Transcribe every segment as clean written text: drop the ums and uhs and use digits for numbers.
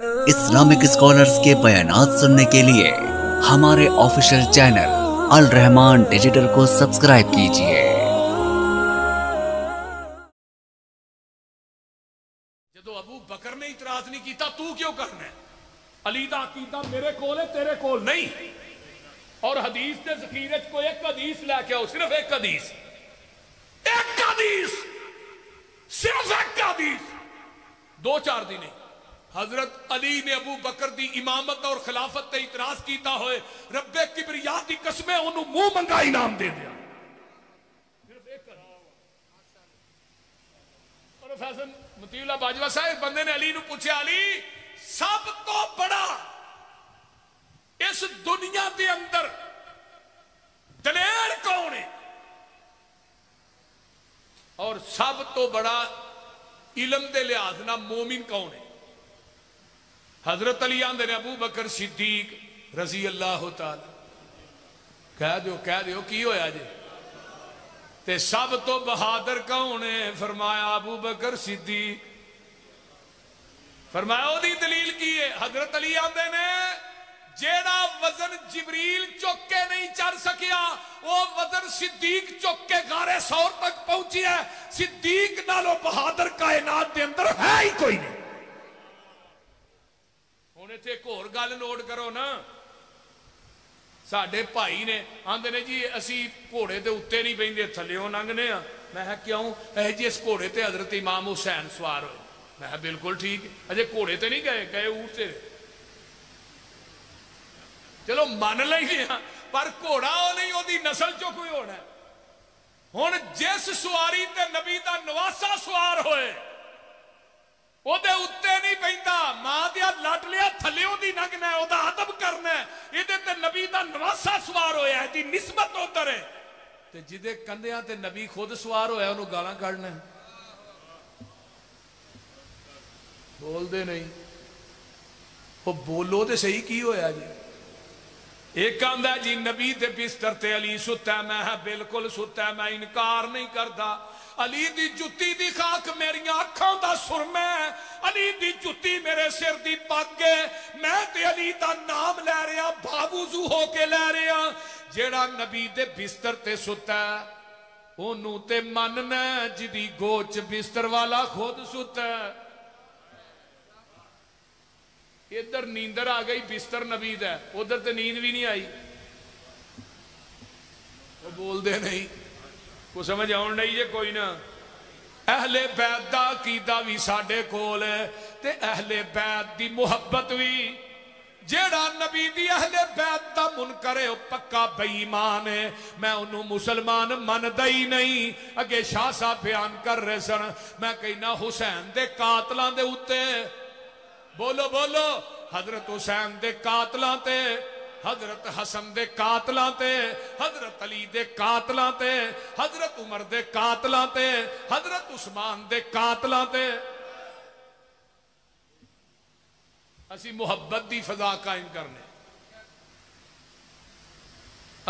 Islamic scholars کے بیانات سننے کے لیے ہمارے آفیشیل چینل الرحمان ڈیجیٹل کو سبسکرائب کیجئے۔ جدو ابو بکر نے اعتراض نہیں کیتا تو کیوں کرنا ہے؟ علی دا عقیدہ میرے کول ہے تیرے کول نہیں۔ اور حدیث دے ذخیرے کو ایک حدیث لے کے آؤ، صرف ایک حدیث، صرف ایک حدیث، دو چار دن حضرت علی نے ابو بکر دی امامت اور خلافت تے اعتراض کیتا ہوئے رب کبریا دی قسمیں انہوں منہ منگا انعام دے دیا۔ صرف ایک پروفیسر مطیع اللہ باجوہ صاحب بندے نے علی نو پوچھا، علی سب تو بڑا اس دنیا دے اندر دلیر کون ہے اور سب تو بڑا علم دے لحاظ نہ مومن کون ہے؟ حضرت علی آندے نے ابو بکر صدیق رضی اللہ تعالی۔ کہہ دیو کی ہویا جی؟ تے سب تو بہادر کون ہے؟ فرمایا ابو بکر صدیق۔ فرمایا او دی دلیل کی ہے؟ حضرت علی آندے نے جیڑا وزن جبریل چک کے نہیں چڑھ سکیا وہ وزن صدیق چک کے غار ثور تک پہنچی ہے۔ صدیق نالو بہادر کائنات دے اندر ہے ہی کوئی نہیں۔ ہونے تھے ایک اور گل نوٹ کرو نا، ساڈے بھائی نے آندے نے جی اسی گھوڑے دے اتے نہیں بیندے تھلیوں لنگنے ہاں۔ میں کہا کیوں؟ جی اس گھوڑے تے حضرت امام حسین سوار ہوئے۔ میں کہا بالکل ٹھیک ہے، اجے گھوڑے تے نہیں گئے اونٹ تے۔ چلو مان لیں گے پر گھوڑا وہ نہیں، وہ نسل چو کوئی ہونا ہے۔ ہن جس سواری تے نبی دا نواسا سوار ہوئے وہ دے اتے نہیں پہندا، ماں دیا لٹ لیا تھلیوں دی نگنا ہے، وہ دا ادب کرنا ہے۔ یہ تے نبی دا نواسا سوار ہویا ہے، دی نسبت ادھر ہے۔ تے جدے کندیاں تے نبی خود سوار ہویا انہوں گالاں کھڑنا ہے۔ بول دے نہیں، وہ بولو تے صحیح کی ہویا جی؟ ایک آندہ جی نبی دے بستر تے علی ستا ہے، میں بالکل ستا ہے، میں انکار نہیں کرتا۔ علی دی جتی دی خاک میری آنکھوں دا سرمہ ہے، علی دی جتی میرے سر دی پگ ہے، میں تے علی دا نام لے رہا بھاوزو ہو کے لے رہا۔ جیڑا نبی دے بستر تے ستا ہے انہوں تے مننا جدی گوچ بستر والا خود ستا ہے۔ ادھر نیندر آ گئی بستر نبی دا، ادھر تے نیند بھی نہیں آئی۔ وہ بول دے نہیں، کو سمجھ آن نہیں ہے کوئی نہ۔ اہل بیت دا عقیدہ بھی ساڈے کول ہے تے اہل بیت دی محبت بھی۔ جیڑا نبی دی اہل بیت دا منکر ہے پکا بے ایمان ہے، میں انہوں مسلمان من دئی نہیں۔ اگے شاہ صاحب بیان کر رہے سن، میں کہنا حسین دے قاتلان دے اتے، بولو بولو، حضرت حسین دے قاتلاں تے، حضرت حسن دے قاتلاں تے، حضرت علی دے قاتلاں تے، حضرت عمر دے قاتلاں تے، حضرت عثمان دے قاتلاں تے اسی محبت دی فضا قائم کرنے۔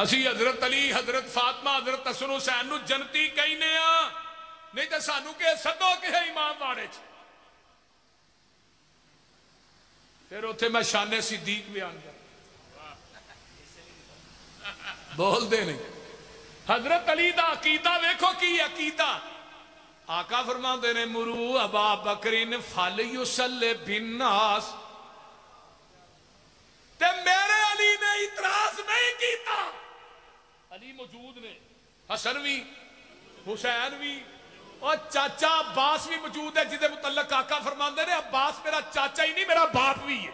اسی حضرت علی، حضرت فاطمہ، حضرت حسن حسین نو جنتی کہنے ہاں، نہیں تے سانو کہ سدو کہ امام واڑے چ۔ پھر اتھے میں شان صدیق بیان کر، بول دے نہیں۔ حضرت علی دا عقیدہ ویکھو کی عقیدہ، آقا فرما دے نے مرو ابا بکرین فلیصلی بالناس۔ تے میرے علی نے اعتراض نہیں کیتا، علی موجود نے، حسن بھی حسین بھی اور چاچا عباس بھی موجود ہے، جدے متعلق آقا فرماندے نے عباس میرا چاچا ہی نہیں میرا باپ بھی ہے۔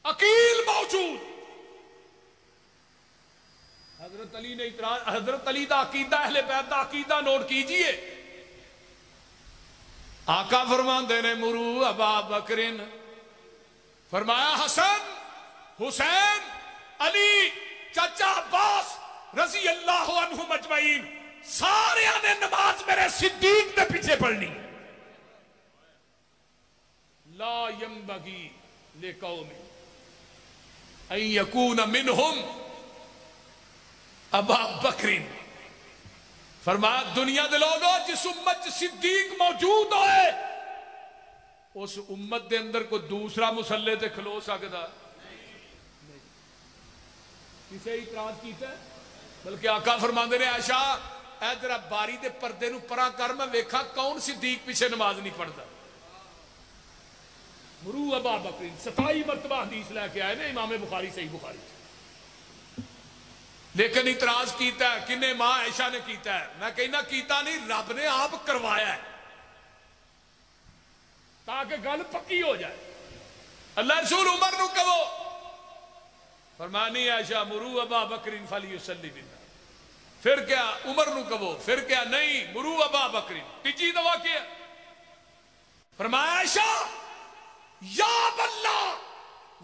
عقیل موجود، حضرت علی نے اعتراض، حضرت علی دا عقیدہ اہل بیت دا عقیدہ نوٹ کیجئے۔ آقا فرماندے نے مرو ابا بکرن، فرمایا حسن حسین علی چاچا عباس رضی اللہ عنہم اجمعین سارے نے نماز میرے صدیق دے پیچھے پڑھنی۔ لا ينبغي لقوم ان يكون منهم ابا بکرین۔ فرمایا دنیا دے لوگوں جس امت صدیق موجود ہوئے اس امت دے اندر کوئی دوسرا مسلے تے کھلو سکتا کسے اعتراض کیتا ہے؟ بلکہ آقا فرماندے نے عائشہ اے ذرا باری دے پردے نو پرا کر میں ویکھا کون صدیق پیچھے نماز نہیں پڑھتا مرو ابا بکر 27 مرتبہ حدیث لے کے آئے نا امام بخاری صحیح بخاری لیکن اعتراض کیتا ہے کنے ماں عائشہ نے کیتا ہے میں کہنا کیتا نہیں رب نے آپ کروایا ہے تاکہ گل پکی ہو جائے اللہ رسول عمر نو کہو فرمانی عائشہ مرو ابا بکر فلیصلی بنا پھر کیا عمر نو کہو پھر کیا نہیں مرو ابا بکر تیجی دوا کیا فرمایا عائشہ یا اللہ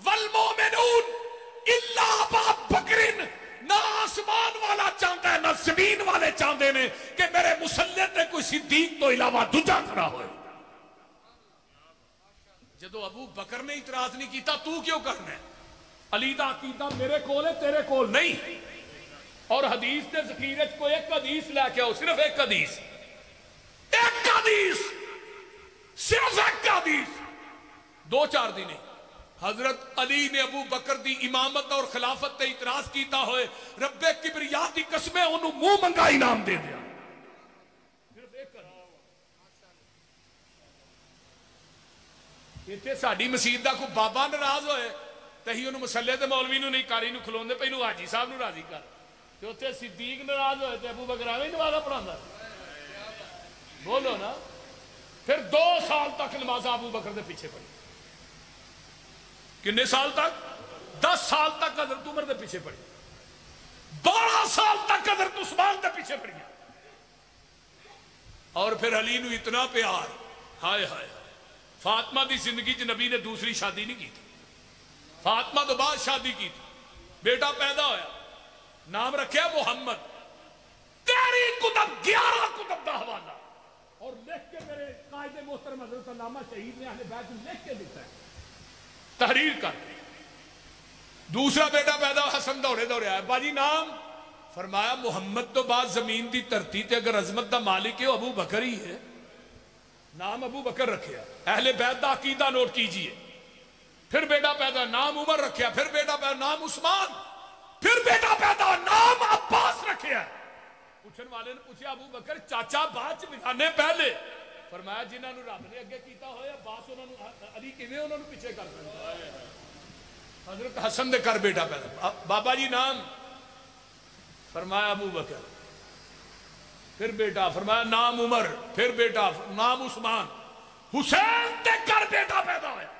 والمومنون الا ابا بکر نہ آسمان والا چاہتا ہے نہ زمین والے چاہتے ہیں کہ میرے مسلط نے کوئی صدیق تو علاوہ دوجا کھڑا ہوئے جدو ابو بکر نے اعتراض نہیں کیتا تو کیوں کرنا ہے علی دا عقیدہ میرے کول ہے تیرے کول نہیں اور حدیث دے ذخیرے کو ایک حدیث لے کے آؤ صرف ایک حدیث صرف ایک حدیث 2-4 دن حضرت علی نے ابو بکر دی امامت اور خلافت تے اعتراض کیتا ہوئے رب کبریا دی قسمیں انہوں منہ منگا انعام دے دیا صرف ایک اتنے ساڑی مسجد دا کو بابا ناراض ہوئے تہی انہوں مسلے تے مولوی نو نہیں کاری نو کھلون دے پہلو حاجی صاحب نو راضی کر تے اتنے صدیق ناراض ہوئے تے ابو بکر آویں نمازہ پڑھاندا بولو نا پھر 2 سال تک نمازہ ابو بکر دے پیچھے پڑھی کتنے سال تک 10 سال تک حضرت عمر دے پیچھے پڑھی 12 سال تک حضرت عثمان دے پیچھے پڑھی اور پھر علی نو اتنا پیار ہائے ہائے فاطمہ دی زندگی چ نبی نے دوسری شادی نہیں کی تھی فاطمہ تو بعد شادی کی تھی بیٹا پیدا ہویا نام رکھیا محمد تیری کتب 11 کتب دا حوالہ اور لکھ کے میرے قائد محترم حضرت علامہ شہید نے اہل بیت لکھ کے دیتا ہے تحریر کر دوسرا بیٹا پیدا حسن دوڑے دوڑے آیا باجی نام فرمایا محمد تو بعد زمین دی دھرتی تے اگر عظمت دا مالک ہے ابو بکر ہی ہے نام ابو بکر رکھیا اہل بیت دا عقیدہ نوٹ کیجئے پھر بیٹا پیدا نام عمر رکھیا پھر بیٹا پیدا نام عثمان پھر بیٹا پیدا نام عباس رکھیا پوچھن والے نے پوچھا ابو بکر چاچا بعد بگانے پہلے فرمایا جنہاں نو رب نے اگے کیتا ہویا عباس انہاں نو علی کیویں انہاں نو پیچھے کر سکدا حضرت حسن دے کر بیٹا پیدا بابا جی نام فرمایا ابو بکر پھر بیٹا فرمایا نام عمر پھر بیٹا نام عثمان حسین دے کر بیٹا پیدا ہویا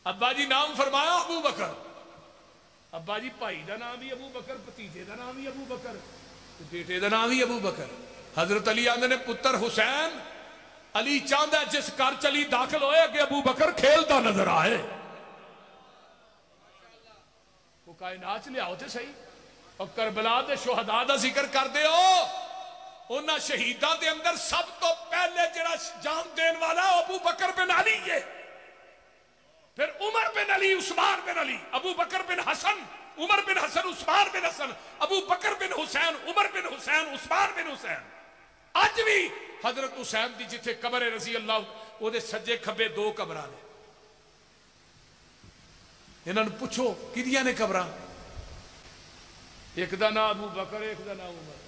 ابا جی نام فرمایا ابو بکر ابا جی بھائی دا نام بھی ابو بکر بھتیجے دا نام بھی ابو بکر بیٹے دا نام بھی ابو بکر حضرت علی آندے نے پتر حسین علی چاہتا ہے جس گھر چلی داخل ہوئے کہ ابو بکر کھیلتا نظر آئے وہ کائنات لے آؤ تھے صحیح اور کربلا دے شہداء دا ذکر کر دے ہو انہاں شہیداں دے اندر سب تو پہلے جڑا جان دین والا ابو بکر بن علی ہے پھر عمر بن علی عثمان بن علی ابو بکر بن حسن عمر بن حسن عثمان بن حسن ابو بکر بن حسین عمر بن حسین عثمان بن حسین اج بھی حضرت حسین دی جتھے قبر رضی اللہ وہ دے سجے کھبے 2 قبراں نے انہاں نوں پوچھو کدیاں نے قبراں ایک دا نام ابو بکر ایک دا نام عمر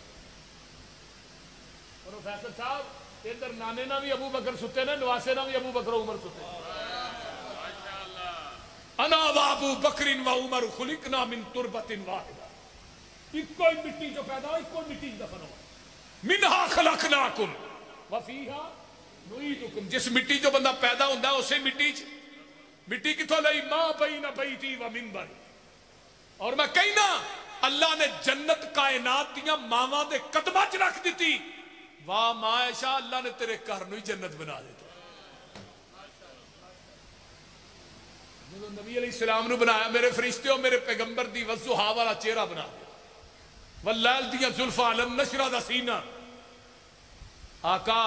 پروفیسر صاحب ادھر نانے نہ بھی ابو بکر ستے نے نواسے نہ بھی ابو بکر و عمر ستے انا و ابو بکر و عمر خلقنا من تربت واحدہ ایک کوئی مٹی جو پیدا ہو ایک کوئی مٹی دفن ہو منہا خلقناکم وفیہا نعیدکم جس مٹی جو بندہ پیدا ہوندہ ہے اسے مٹی کتھوں لئی ما بین بیتی و منبر اور میں کہنا اللہ نے جنت کائنات دیاں ماواں دے قدمہ چ رکھ دیتی واہ ماں عائشہ اللہ نے تیرے گھر نو ہی جنت بنا دیتا جب نبی علیہ السلام نے بنایا میرے فرشتے اور میرے پیغمبر دی والضحیٰ والا چہرہ بنا دیا واللیل دیاں زلفاں علم نشرہ دا سینہ آقا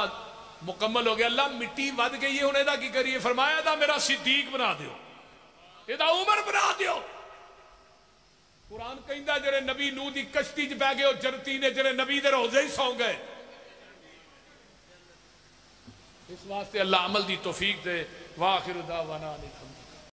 مکمل ہو گیا اللہ مٹی ود گئی ہے انہیں دا کی کریے فرمایا دا میرا صدیق بنا دیو یہ دا عمر بنا دیو قرآن کہندہ جڑے نبی نو دی کشتی جب بہ گئے اور جنتی نے جڑے نبی دے روزے ہی سو گئے اس واسطے اللہ عمل دی توفیق دے. واخر دعوانا الحمد.